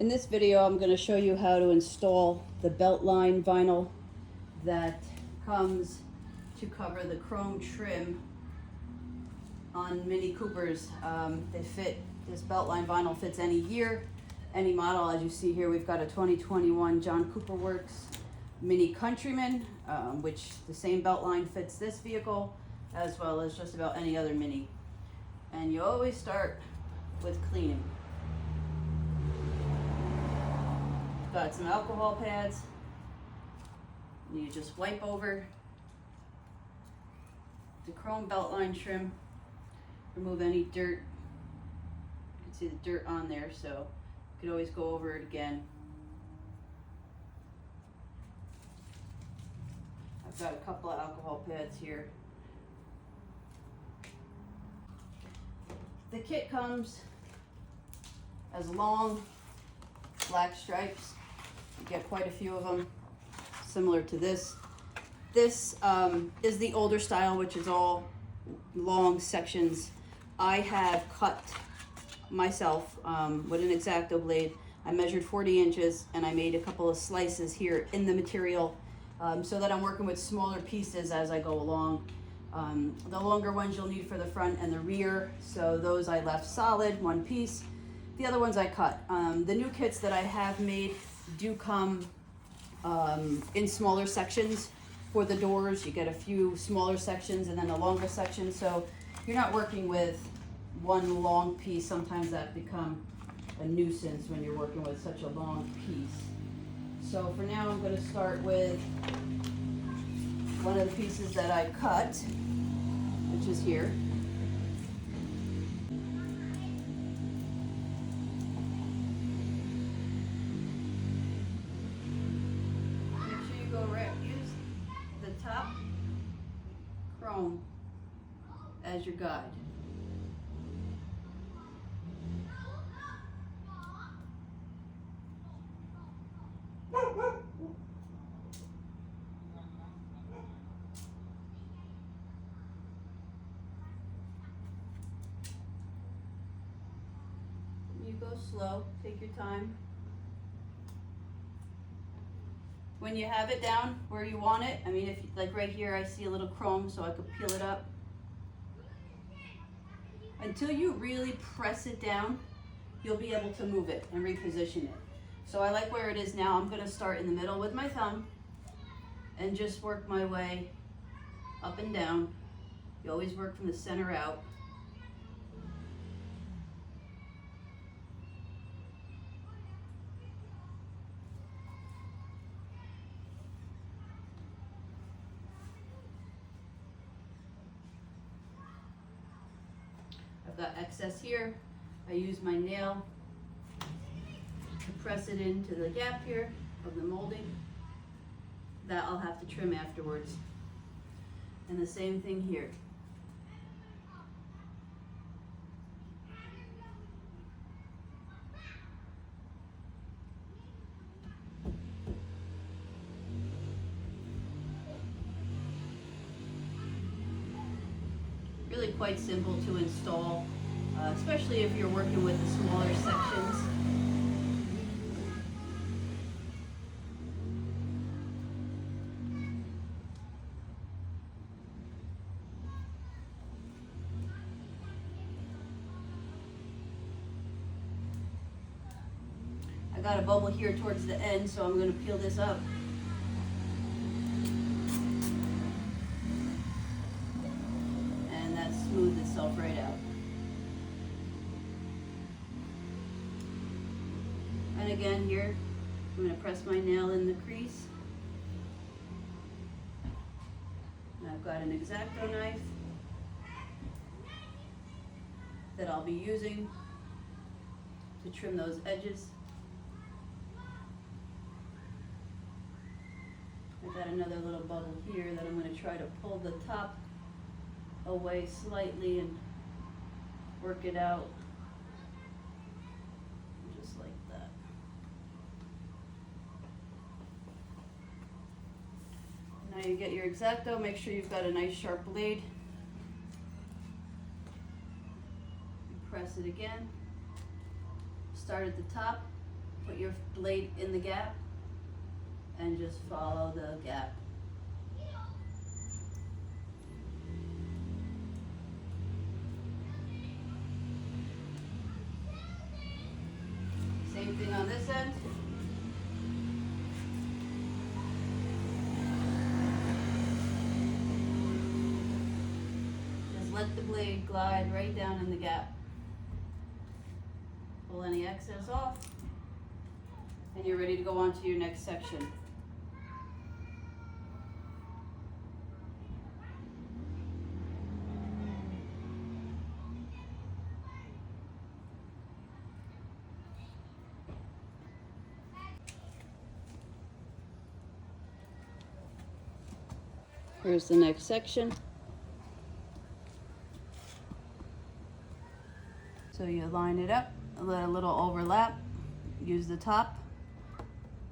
In this video, I'm going to show you how to install the belt line vinyl that comes to cover the chrome trim on Mini Coopers. This belt line vinyl fits any year, any model. As you see here, we've got a 2021 John Cooper Works Mini Countryman, which the same belt line fits this vehicle, as well as just about any other Mini. And you always start with cleaning. Got some alcohol pads. You just wipe over the chrome belt line trim, remove any dirt. You can see the dirt on there, so you could always go over it again. I've got a couple of alcohol pads here. The kit comes as long black stripes. You get quite a few of them, similar to this. This is the older style, which is all long sections. I have cut myself with an X-Acto blade. I measured 40 inches and I made a couple of slices here in the material so that I'm working with smaller pieces as I go along. The longer ones you'll need for the front and the rear, so those I left solid, one piece. The other ones I cut. The new kits that I have made do come in smaller sections for the doors. You get a few smaller sections and then a longer section, so you're not working with one long piece. Sometimes that become a nuisance when you're working with such a long piece. So for now I'm going to start with one of the pieces that I cut, which is here. Use the top chrome as your guide. You go slow, take your time. When you have it down where you want it, I mean, if like right here, I see a little chrome, so I could peel it up. Until you really press it down, you'll be able to move it and reposition it. So I like where it is now. I'm gonna start in the middle with my thumb and just work my way up and down. You always work from the center out. I've got excess here. I use my nail to press it into the gap here of the molding. That I'll have to trim afterwards. And the same thing here. Really quite simple to install, especially if you're working with the smaller sections. I got a bubble here towards the end, so I'm going to peel this up. Smooth itself right out. And again here, I'm going to press my nail in the crease. And I've got an X-Acto knife that I'll be using to trim those edges. I've got another little bubble here that I'm going to try to pull the top away slightly and work it out just like that. Now you get your X-Acto, make sure you've got a nice sharp blade. Press it again. Start at the top Put your blade in the gap and just follow the gap. Same thing on this end. Just let the blade glide right down in the gap. Pull any excess off, and you're ready to go on to your next section. Here's the next section. So you line it up, let a little overlap, use the top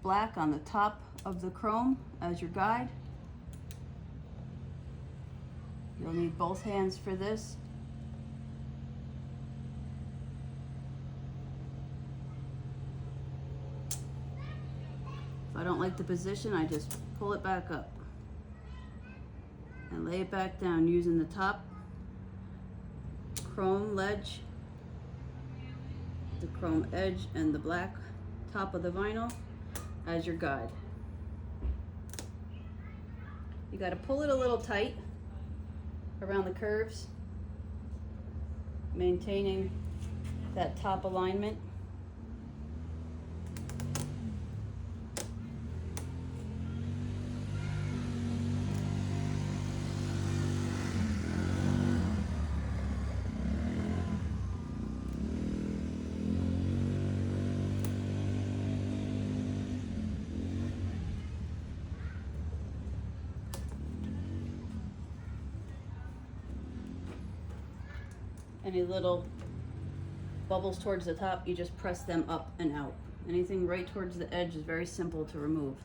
black on the top of the chrome as your guide. You'll need both hands for this. If I don't like the position, I just pull it back up and lay it back down using the top chrome ledge, the chrome edge, and the black top of the vinyl as your guide. You got to pull it a little tight around the curves, maintaining that top alignment. Any little bubbles towards the top, you just press them up and out. Anything right towards the edge is very simple to remove.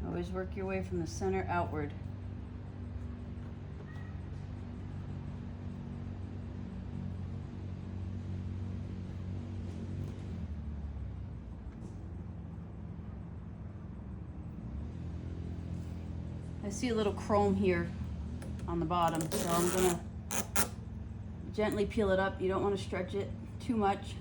Always work your way from the center outward. I see a little chrome here on the bottom, so I'm gonna gently peel it up. You don't want to stretch it too much.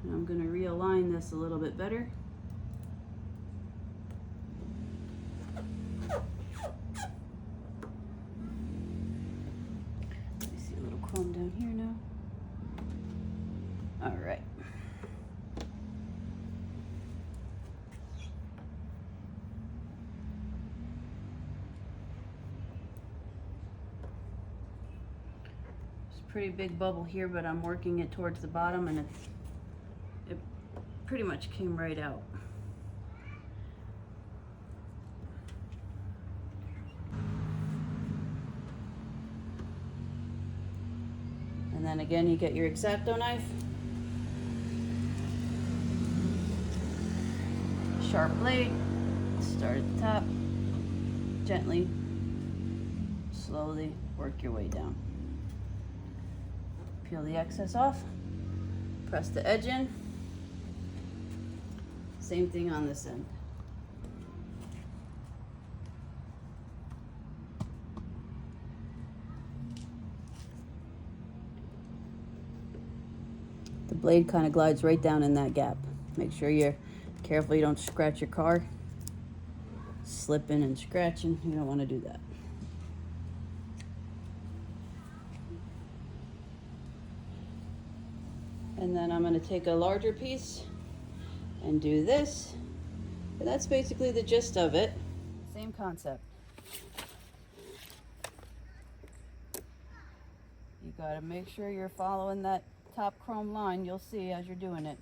And I'm gonna realign this a little bit better. I see a little chrome down here now. All right. Pretty big bubble here, but I'm working it towards the bottom, and it pretty much came right out. And then again, you get your X-Acto knife, sharp blade, start at the top, gently, slowly work your way down. Peel the excess off, press the edge in. Same thing on this end. The blade kind of glides right down in that gap. Make sure you're careful you don't scratch your car. Slipping and scratching, you don't want to do that. And then I'm going to take a larger piece and do this. And that's basically the gist of it. Same concept. You got to make sure you're following that top chrome line you'll see as you're doing it.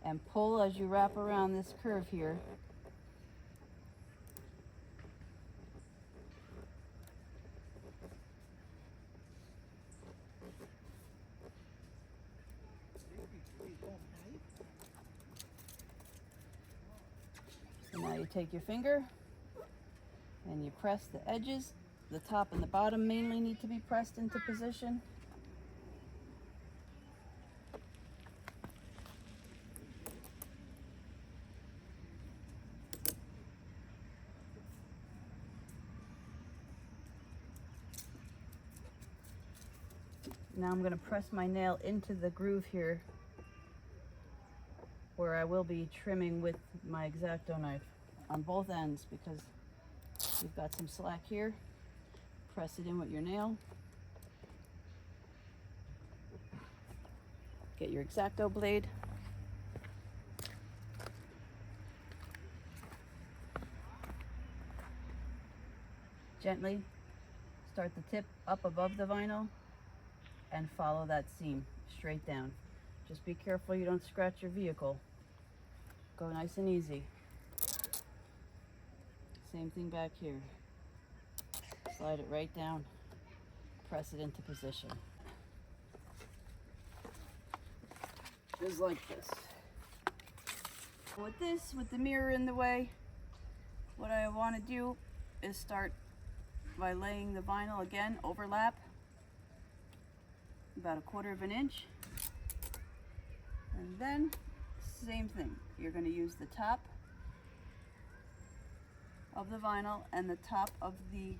And pull as you wrap around this curve here. So now you take your finger and you press the edges. The top and the bottom mainly need to be pressed into position. Now I'm going to press my nail into the groove here where I will be trimming with my X-Acto knife on both ends, because you've got some slack here. Press it in with your nail. Get your X-Acto blade. Gently start the tip up above the vinyl and follow that seam straight down. Just be careful you don't scratch your vehicle. Go nice and easy. Same thing back here. Slide it right down, press it into position. Just like this. With this, with the mirror in the way, what I want to do is start by laying the vinyl again, overlap, about 1/4 of an inch. And then, same thing. You're going to use the top of the vinyl and the top of the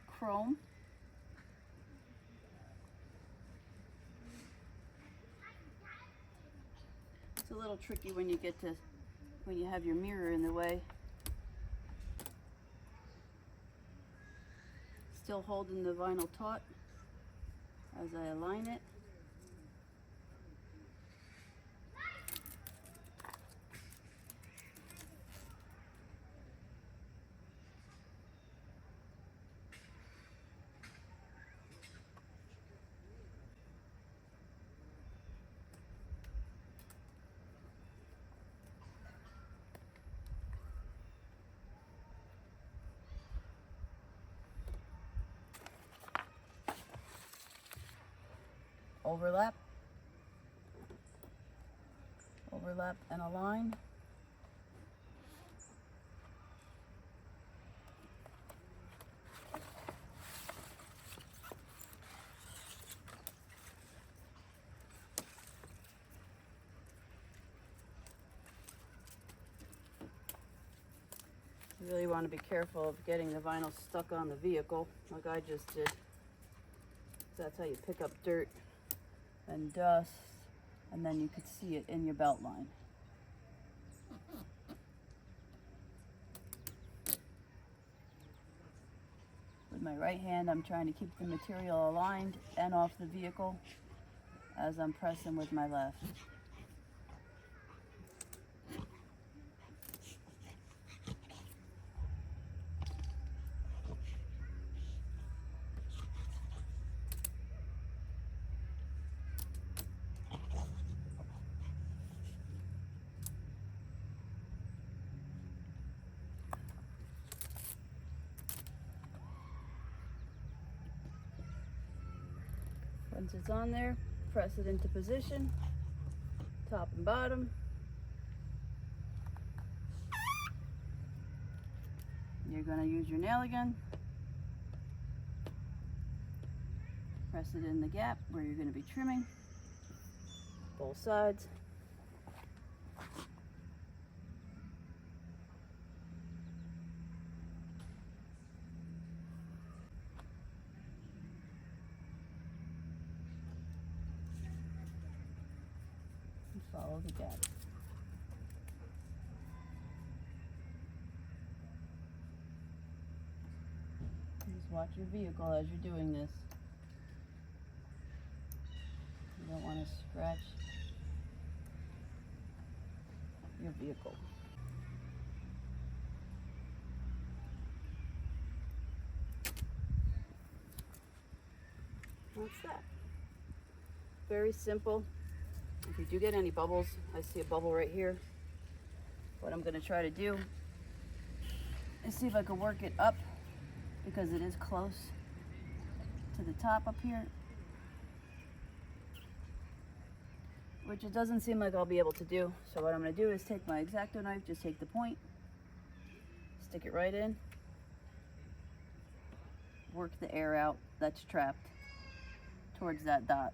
chrome. It's a little tricky when you have your mirror in the way. Still holding the vinyl taut as I align it. Overlap, overlap and align. You really want to be careful of getting the vinyl stuck on the vehicle like I just did. That's how you pick up dirt and dust, and then you could see it in your belt line. With my right hand, I'm trying to keep the material aligned and off the vehicle as I'm pressing with my left. Once it's on there, press it into position, top and bottom. You're going to use your nail again. Press it in the gap where you're going to be trimming, both sides. And follow the gap. Just watch your vehicle as you're doing this. You don't want to scratch your vehicle. That's that. Very simple. If you do get any bubbles, I see a bubble right here. What I'm going to try to do is see if I can work it up, because it is close to the top up here. which it doesn't seem like I'll be able to do. So what I'm going to do is take my X-Acto knife, just take the point, stick it right in, work the air out that's trapped towards that dot,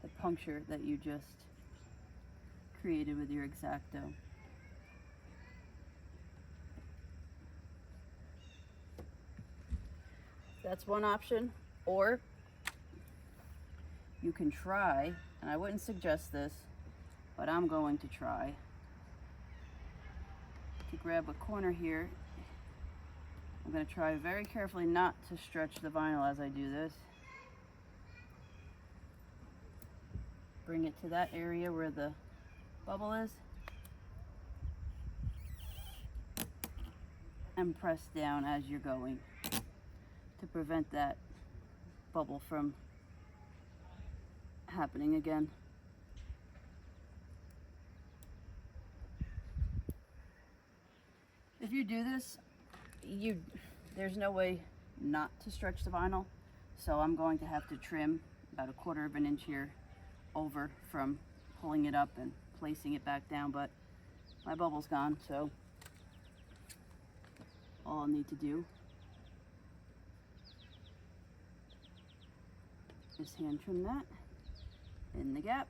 the puncture that you just created with your X-Acto. That's one option. Or you can try, and I wouldn't suggest this, but I'm going to try to grab a corner here. I'm going to try very carefully not to stretch the vinyl as I do this. Bring it to that area where the bubble is, and press down as you're going to prevent that bubble from happening again. If you do this, there's no way not to stretch the vinyl, so I'm going to have to trim about 1/4 of an inch here over from pulling it up and placing it back down, but my bubble's gone, so all I'll need to do is hand trim that in the gap.